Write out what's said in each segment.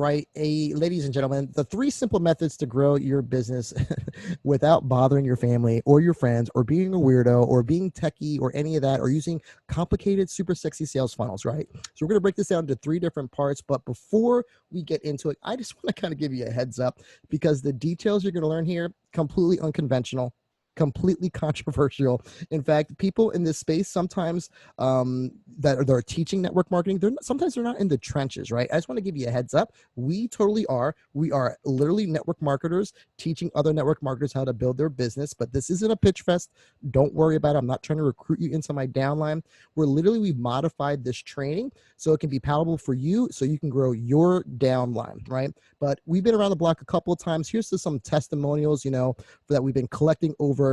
right. Ladies and gentlemen, the 3 simple methods to grow your business without bothering your family or your friends or being a weirdo or being techie or any of that or using complicated, super sexy sales funnels, right? So we're going to break this down into 3 different parts. But before we get into it, I just want to kind of give you a heads up because the details you're going to learn here, completely unconventional, completely controversial. In fact, people in this space sometimes that are teaching network marketing, sometimes they're not in the trenches, right? I just want to give you a heads up. We totally are. We are literally network marketers teaching other network marketers how to build their business. But this isn't a pitch fest. Don't worry about it. I'm not trying to recruit you into my downline. We've modified this training so it can be palatable for you, so you can grow your downline, right? But we've been around the block a couple of times. Here's some testimonials, that we've been collecting over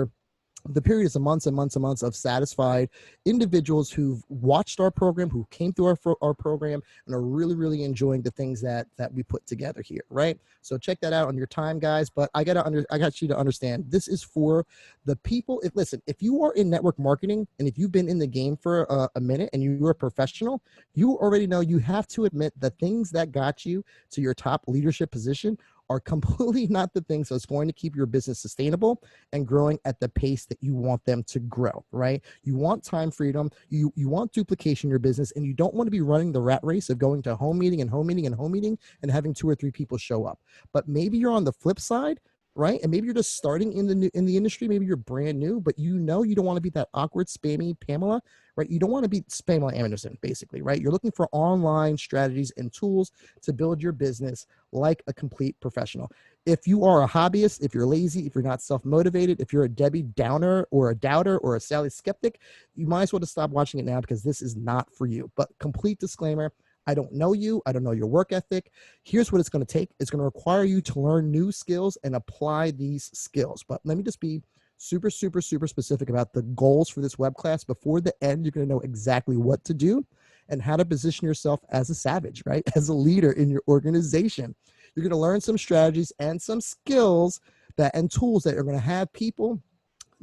the periods of months and months and months of satisfied individuals who've watched our program, who came through our program, and are really, really enjoying the things that we put together here, right? So check that out on your time, guys. But I got you to understand, this is for the people. If you are in network marketing and if you've been in the game for a minute and you're a professional, you already know you have to admit the things that got you to your top leadership position are completely not the things that's going to keep your business sustainable and growing at the pace that you want them to grow, right? You want time freedom, you want duplication in your business, and you don't want to be running the rat race of going to home meeting and home meeting and home meeting and having 2 or 3 people show up. But maybe you're on the flip side, right? And maybe you're just starting in the industry. Maybe you're brand new, but you don't want to be that awkward, spammy Pamela, right? You don't want to be Pamela Anderson, basically, right? You're looking for online strategies and tools to build your business like a complete professional. If you are a hobbyist, if you're lazy, if you're not self-motivated, if you're a Debbie Downer or a doubter or a Sally skeptic, you might as well just stop watching it now because this is not for you. But complete disclaimer, I don't know you. I don't know your work ethic. Here's what it's going to take. It's going to require you to learn new skills and apply these skills. But let me just be super, super, super specific about the goals for this web class. Before the end, you're going to know exactly what to do and how to position yourself as a savage, right? As a leader in your organization. You're going to learn some strategies and some skills and tools that are going to have people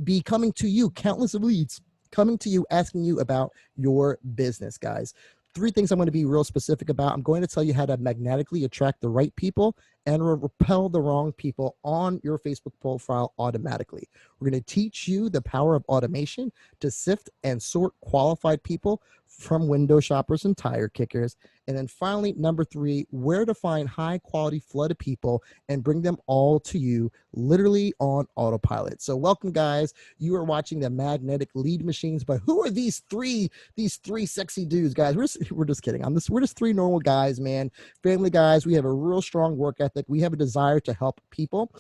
be coming to you, countless of leads coming to you, asking you about your business, guys. 3 things I'm going to be real specific about. I'm going to tell you how to magnetically attract the right people and repel the wrong people on your Facebook profile automatically. We're going to teach you the power of automation to sift and sort qualified people from window shoppers and tire kickers. And then finally, number 3, where to find high quality flood of people and bring them all to you literally on autopilot. So welcome, guys. You are watching the Magnetic Lead Machines, but who are these three sexy dudes, guys? We're just kidding. We're just 3 normal guys, man. Family guys. We have a real strong work ethic. We have a desire to help people.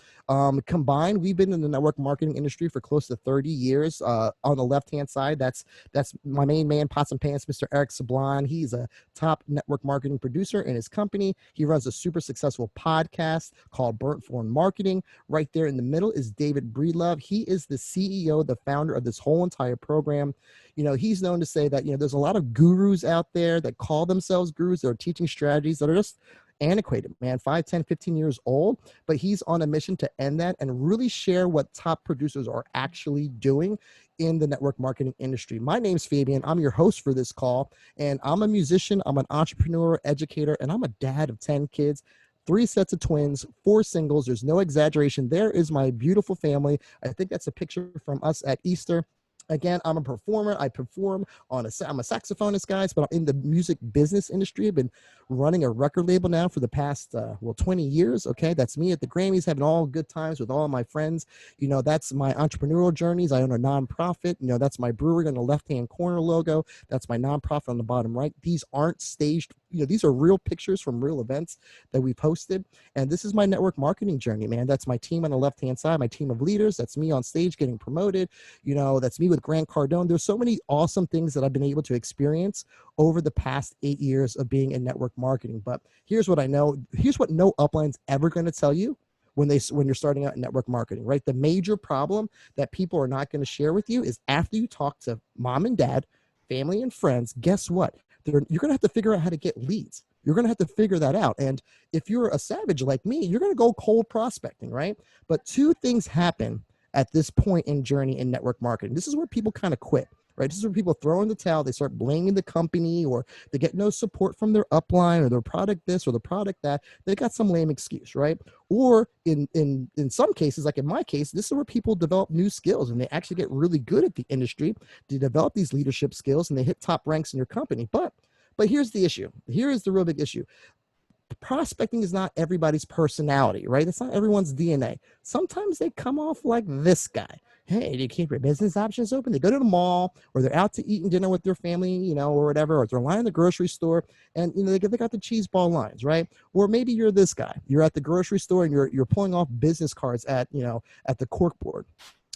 Combined, we've been in the network marketing industry for close to 30 years. On the left-hand side, that's my main man, Pots and Pants, Mr. Eric Sablon. He's a top network marketing producer in his company. He runs a super successful podcast called Burnt Form Marketing. Right there in the middle is David Breedlove. He is the CEO, the founder of this whole entire program. He's known to say that, there's a lot of gurus out there that call themselves gurus that are teaching strategies that are just antiquated, man, 5, 10, 15 years old. But he's on a mission to end that and really share what top producers are actually doing in the network marketing industry. My name's Fabian. I'm your host for this call, and I'm a musician. I'm an entrepreneur, educator, and I'm a dad of 10 kids. 3 sets of twins, 4 singles. There's no exaggeration. There is my beautiful family. I think that's a picture from us at Easter. Again, I'm a performer. I perform I'm a saxophonist, guys, but I'm in the music business industry. I've been running a record label now for the past, 20 years. Okay. That's me at the Grammys, having all good times with all my friends. That's my entrepreneurial journeys. I own a nonprofit. That's my brewery on the left-hand corner logo. That's my nonprofit on the bottom right. These aren't staged. These are real pictures from real events that we posted. And this is my network marketing journey, man. That's my team on the left-hand side, my team of leaders. That's me on stage getting promoted. That's me with Grant Cardone. There's so many awesome things that I've been able to experience over the past 8 years of being in network marketing. But here's what I know. Here's what no upline's ever going to tell you when you're starting out in network marketing, right? The major problem that people are not going to share with you is after you talk to mom and dad, family and friends, guess what? You're going to have to figure out how to get leads. You're going to have to figure that out. And if you're a savage like me, you're going to go cold prospecting, right? But 2 things happen at this point in journey in network marketing. This is where people kind of quit. right? This is where people throw in the towel. They start blaming the company, or they get no support from their upline, or their product this or the product that. They got some lame excuse, right? Or in some cases, like in my case, this is where people develop new skills and they actually get really good at the industry. They develop these leadership skills and they hit top ranks in your company. But here's the issue. Here is the real big issue. Prospecting is not everybody's personality, right? It's not everyone's DNA. Sometimes they come off like this guy. Hey, do you keep your business options open? They go to the mall, or they're out to eating dinner with their family, or whatever, or they're lying in the grocery store, and they got the cheese ball lines, right? Or maybe you're this guy. You're at the grocery store and you're pulling off business cards at at the cork board.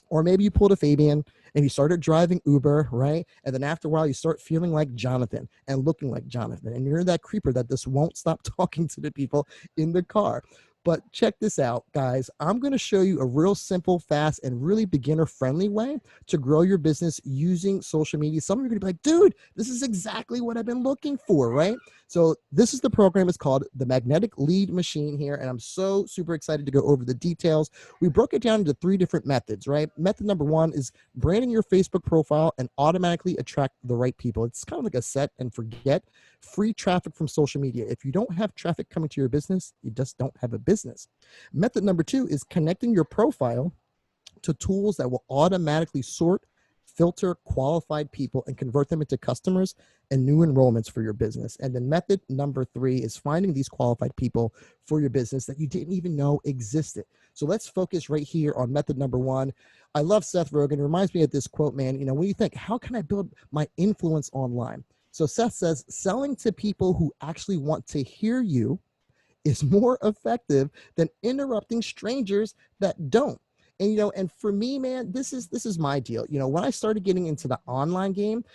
Or maybe you pulled a Fabian and you started driving Uber, right? And then after a while, you start feeling like Jonathan and looking like Jonathan. And you're that creeper that just won't stop talking to the people in the car. But check this out, guys. I'm going to show you a real simple, fast, and really beginner-friendly way to grow your business using social media. Some of you are going to be like, dude, this is exactly what I've been looking for, right? So this is the program. It's called the Magnetic Lead Machine here, and I'm so super excited to go over the details. We broke it down into 3 different methods, right? Method number 1 is branding your Facebook profile and automatically attract the right people. It's kind of like a set and forget free traffic from social media. If you don't have traffic coming to your business, you just don't have a business. Method number 2 is connecting your profile to tools that will automatically sort, filter qualified people and convert them into customers and new enrollments for your business. And then method number 3 is finding these qualified people for your business that you didn't even know existed. So let's focus right here on method number 1. I love Seth Rogen. It reminds me of this quote, man. When you think, how can I build my influence online? So Seth says, selling to people who actually want to hear you is more effective than interrupting strangers that don't. And for me, man, this is my deal. When I started getting into the online game,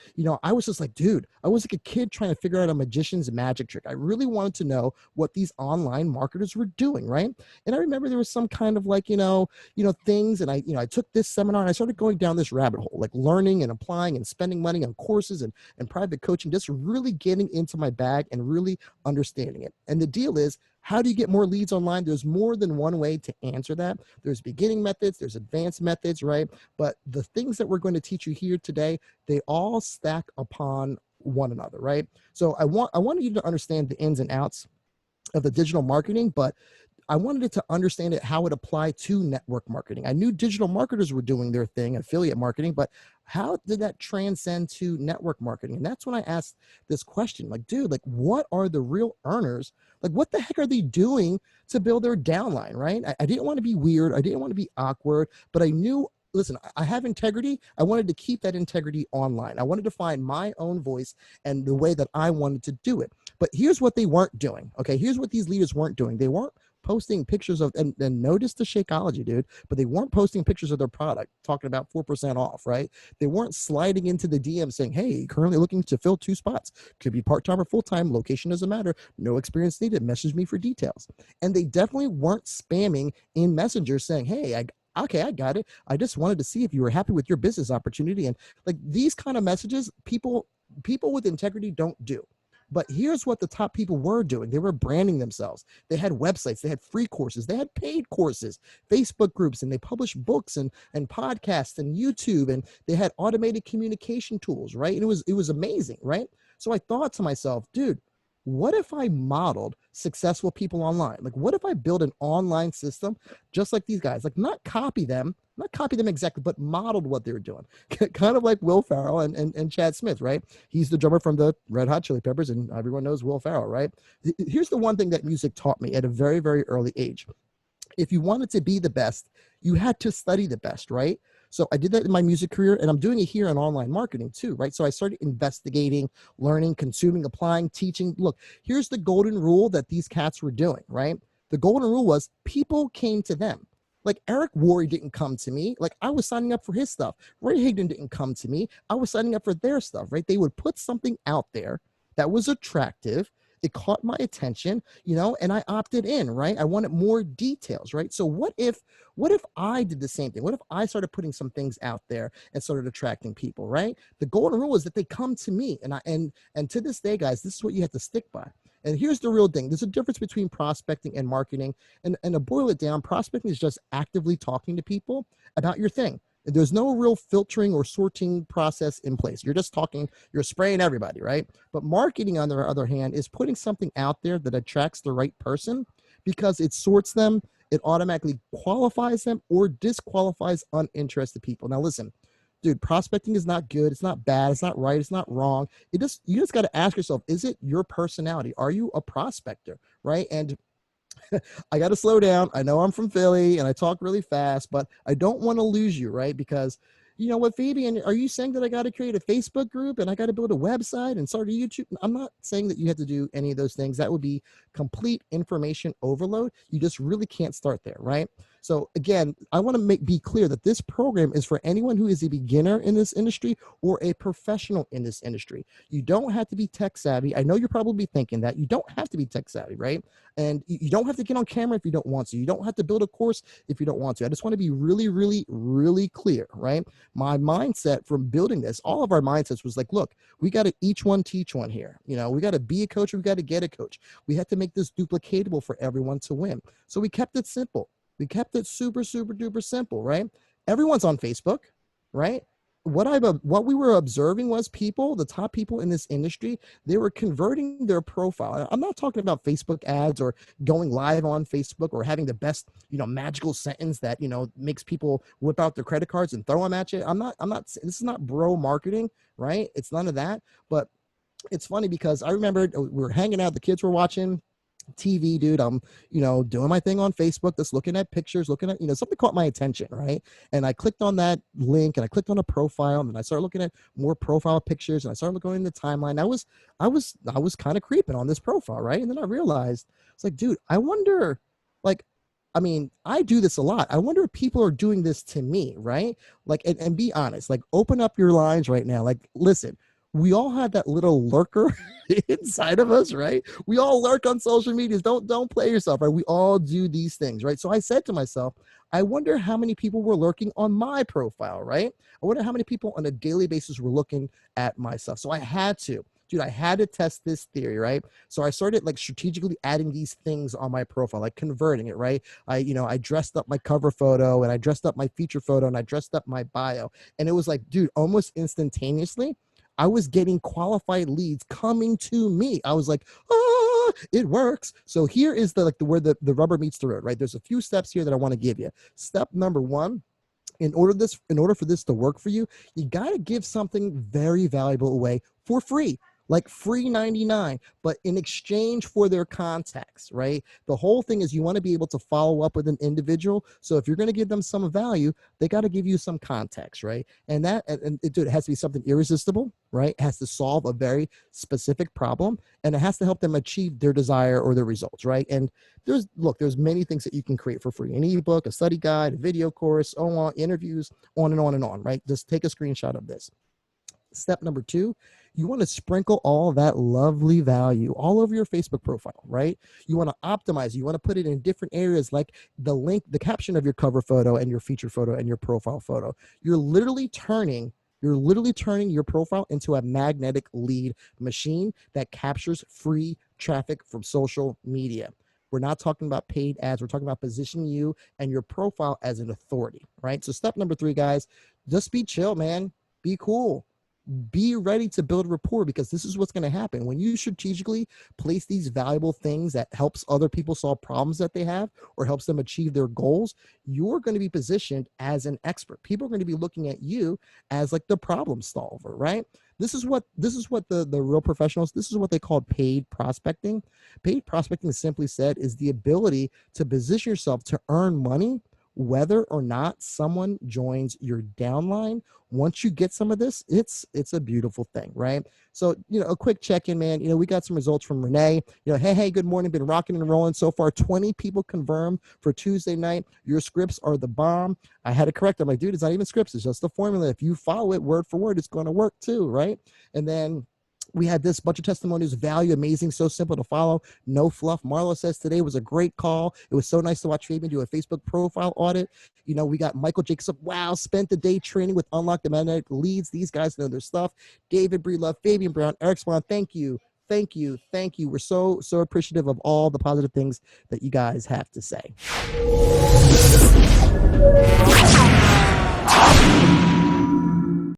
I was just like, dude, I was like a kid trying to figure out a magician's magic trick. I really wanted to know what these online marketers were doing, right? And I remember there was some kind of like, things, and I took this seminar and I started going down this rabbit hole, like learning and applying and spending money on courses and private coaching, just really getting into my bag and really understanding it. And the deal is, how do you get more leads online? There's more than one way to answer that. There's beginning methods, there's advanced methods, right? But the things that we're going to teach you here today, they all stack upon one another, right? So I wanted you to understand the ins and outs of the digital marketing, but I wanted it to understand it, how it applied to network marketing. I knew digital marketers were doing their thing, affiliate marketing, but how did that transcend to network marketing? And that's when I asked this question, like, dude, like, what are the real earners? Like, what the heck are they doing to build their downline, right? I didn't want to be weird. I didn't want to be awkward, but I knew, listen, I have integrity. I wanted to keep that integrity online. I wanted to find my own voice and the way that I wanted to do it. But here's what they weren't doing. Okay, here's what these leaders weren't doing. They weren't posting pictures of, and notice the Shakeology, dude, but they weren't posting pictures of their product talking about 4% off, right? They weren't sliding into the DM saying, hey, currently looking to fill 2 spots. Could be part-time or full-time. Location doesn't matter. No experience needed. Message me for details. And they definitely weren't spamming in Messenger saying, hey, okay, I got it. I just wanted to see if you were happy with your business opportunity. And like these kind of messages, people with integrity don't do. But here's what the top people were doing. They were branding themselves. They had websites, they had free courses, they had paid courses, Facebook groups, and they published books and podcasts and YouTube, and they had automated communication tools, right? And it was amazing, right? So I thought to myself, dude, what if I modeled successful people online? Like, what if I build an online system just like these guys? Like, not copy them exactly, but modeled what they were doing. Kind of like Will Ferrell and Chad Smith, right? He's the drummer from the Red Hot Chili Peppers, and everyone knows Will Ferrell, right? Here's the one thing that music taught me at a very, very early age. If you wanted to be the best, you had to study the best, right? So I did that in my music career, and I'm doing it here in online marketing too, right? So I started investigating, learning, consuming, applying, teaching. Look, here's the golden rule that these cats were doing, right? The golden rule was people came to them. Like Eric Worre didn't come to me. Like I was signing up for his stuff. Ray Higdon didn't come to me. I was signing up for their stuff, right? They would put something out there that was attractive. It caught my attention, and I opted in, right? I wanted more details, right? So what if I did the same thing? What if I started putting some things out there and started attracting people, right? The golden rule is that they come to me, and to this day, guys, this is what you have to stick by. And here's the real thing. There's a difference between prospecting and marketing. And to boil it down, prospecting is just actively talking to people about your thing. There's no real filtering or sorting process in place. You're just talking, you're spraying everybody, right? But marketing, on the other hand, is putting something out there that attracts the right person because it sorts them, it automatically qualifies them or disqualifies uninterested people. Now, listen, dude, prospecting is not good. It's not bad. It's not right. It's not wrong. You just got to ask yourself, is it your personality? Are you a prospector, right? And I got to slow down. I know I'm from Philly and I talk really fast, but I don't want to lose you, right? Because you know what, Fabian, are you saying that I got to create a Facebook group and I got to build a website and start a YouTube? I'm not saying that you have to do any of those things. That would be complete information overload. You just really can't start there, right? So again, I want to be clear that this program is for anyone who is a beginner in this industry or a professional in this industry. You don't have to be tech savvy. I know you're probably thinking that. You don't have to be tech savvy, right? And you don't have to get on camera if you don't want to. You don't have to build a course if you don't want to. I just want to be really, really, really clear, right? My mindset from building this, all of our mindsets was like, look, we got to each one teach one here. You know, we got to be a coach. We got to get a coach. We had to make this duplicatable for everyone to win. So we kept it simple. We kept it super, super duper simple, right? Everyone's on Facebook, right? What we were observing was the top people in this industry, they were converting their profile. I'm not talking about Facebook ads or going live on Facebook or having the best, magical sentence that, makes people whip out their credit cards and throw them at you. This is not bro marketing, right? It's none of that. But it's funny because I remember we were hanging out, the kids were watching TV, dude. I'm, doing my thing on Facebook, just looking at pictures, looking at, something caught my attention, right? And I clicked on that link and I clicked on a profile and I started looking at more profile pictures and I started going in the timeline. I was kind of creeping on this profile, right? And then I realized it's like, dude, I wonder, I do this a lot. I wonder if people are doing this to me, right? Like, and be honest, like open up your lines right now. Like, listen, we all have that little lurker inside of us, right? We all lurk on social medias. Don't play yourself, right? We all do these things, right? So I said to myself, I wonder how many people were lurking on my profile, right? I wonder how many people on a daily basis were looking at my stuff. So I had to test this theory, right? So I started like strategically adding these things on my profile, like converting it, right? I dressed up my cover photo and I dressed up my feature photo and I dressed up my bio. And it was like, dude, almost instantaneously, I was getting qualified leads coming to me. I was like, it works. So here is where the rubber meets the road, right? There's a few steps here that I want to give you. Step number one, in order for this to work for you, you got to give something very valuable away for free. Like free 99, but in exchange for their contacts, right? The whole thing is you want to be able to follow up with an individual. So if you're going to give them some value, they got to give you some context, right? And it has to be something irresistible, right? It has to solve a very specific problem, and it has to help them achieve their desire or their results, right? And there's many things that you can create for free: an ebook, a study guide, a video course, interviews, on and on and on, right? Just take a screenshot of this. Step number two, you want to sprinkle all that lovely value all over your Facebook profile, right? You want to optimize. You want to put it in different areas, like the link, the caption of your cover photo and your feature photo and your profile photo. You're literally turning your profile into a magnetic lead machine that captures free traffic from social media. We're not talking about paid ads. We're talking about positioning you and your profile as an authority, right? So step number three, guys, just be chill, man. Be cool. Be ready to build rapport, because this is what's going to happen when you strategically place these valuable things that helps other people solve problems that they have or helps them achieve their goals. You're going to be positioned as an expert. People are going to be looking at you as like the problem solver, right? This is what the real professionals, this is what they call paid prospecting. Paid prospecting, simply said, is the ability to position yourself to earn money whether or not someone joins your downline. Once you get some of this, it's a beautiful thing, right? So, a quick check-in, man. We got some results from Renee. Hey, good morning. Been rocking and rolling so far. 20 people confirmed for Tuesday night. Your scripts are the bomb. I had to correct them. Like, dude, it's not even scripts. It's just the formula. If you follow it word for word, it's going to work too, right? And then we had this bunch of testimonies, value, amazing, so simple to follow, no fluff. Marlo says today was a great call. It was so nice to watch Fabian do a Facebook profile audit. We got Michael Jacobs. Wow, spent the day training with Unlock the Magnetic Leads. These guys know their stuff. David Breedlove, Fabian Brown, Eric Swan, thank you. We're so appreciative of all the positive things that you guys have to say.